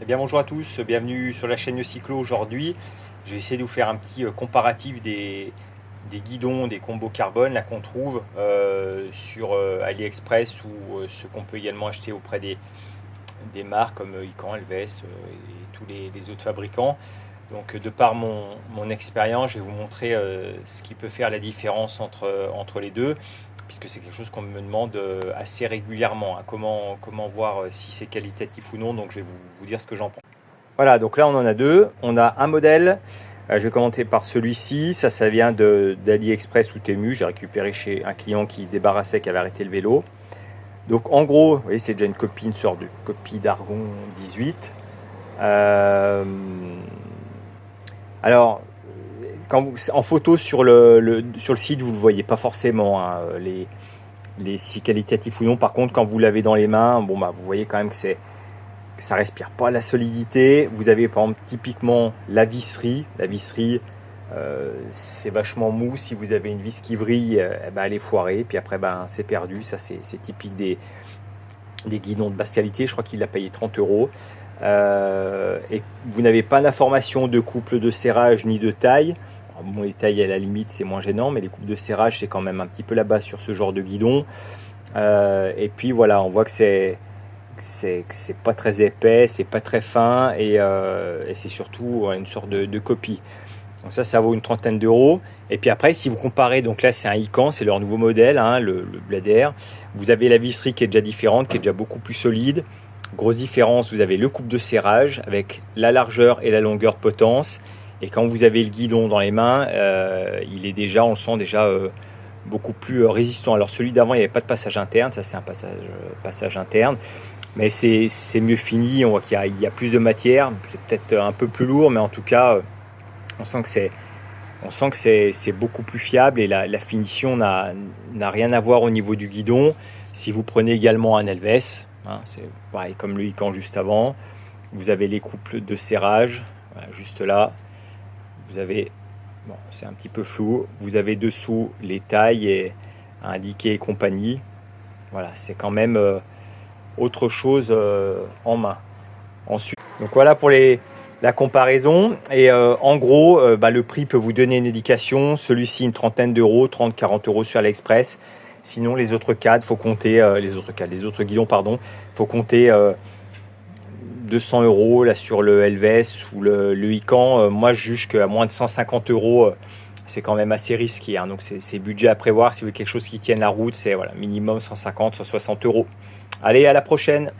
Eh bien bonjour à tous, bienvenue sur la chaîne Cyclo. Aujourd'hui, je vais essayer de vous faire un petit comparatif des guidons, des combos carbone là qu'on trouve sur AliExpress ou ce qu'on peut également acheter auprès des marques comme Ican, Elves et tous les autres fabricants. Donc de par mon expérience, je vais vous montrer ce qui peut faire la différence entre les deux, puisque c'est quelque chose qu'on me demande assez régulièrement, hein. Comment voir si c'est qualitatif ou non, donc je vais vous dire ce que j'en pense. Voilà, donc là on en a deux. On a un modèle, je vais commencer par celui-ci, ça vient d'AliExpress ou Temu, j'ai récupéré chez un client qui débarrassait, qui avait arrêté le vélo. Donc en gros, vous voyez, c'est déjà une sorte de copie d'Argon 18. Alors, en photo sur le site, vous ne le voyez pas forcément, hein, si qualitatif ou non. Par contre, quand vous l'avez dans les mains, bon, bah, vous voyez quand même que ça respire pas la solidité. Vous avez par exemple typiquement la visserie. C'est vachement mou. Si vous avez une vis qui vrille, elle est foirée. Puis après, c'est perdu. Ça, c'est typique des guidons de basse qualité. Je crois qu'il l'a payé 30 euros. Et vous n'avez pas d'information de couple de serrage ni de taille. Bon, les tailles à la limite c'est moins gênant, mais les couples de serrage c'est quand même un petit peu la base sur ce genre de guidon. Et puis voilà, on voit que c'est pas très épais, c'est pas très fin, et c'est surtout une sorte de copie. Donc ça vaut une trentaine d'euros. Et puis après, si vous comparez, donc là c'est un Ican, c'est leur nouveau modèle, hein, le Blader. Vous avez la visserie qui est déjà différente, qui est déjà beaucoup plus solide. Grosse différence, vous avez le couple de serrage avec la largeur et la longueur de potence. Et quand vous avez le guidon dans les mains, il est déjà, on le sent déjà beaucoup plus résistant. Alors celui d'avant, il n'y avait pas de passage interne, ça c'est un passage interne. Mais c'est mieux fini, on voit qu'il y a plus de matière, c'est peut-être un peu plus lourd, mais en tout cas, on sent que c'est beaucoup plus fiable, et la finition n'a rien à voir au niveau du guidon. Si vous prenez également un Elves, hein, c'est pareil comme le Ican juste avant, vous avez les couples de serrage, voilà, juste là. Vous avez, bon, c'est un petit peu flou, vous avez dessous les tailles indiquées et compagnie. Voilà, c'est quand même autre chose en main. Ensuite, donc voilà pour la comparaison. Et en gros, le prix peut vous donner une indication. Celui-ci, une trentaine d'euros, 30-40 euros sur AliExpress. Sinon, les autres cadres, faut compter les autres guidons, pardon, faut compter 200 euros là sur le Elves ou le Ican. Moi, je juge qu'à moins de 150 euros, c'est quand même assez risqué, hein. Donc, c'est budget à prévoir. Si vous voulez quelque chose qui tienne la route, c'est voilà, minimum 150, 160 euros. Allez, à la prochaine!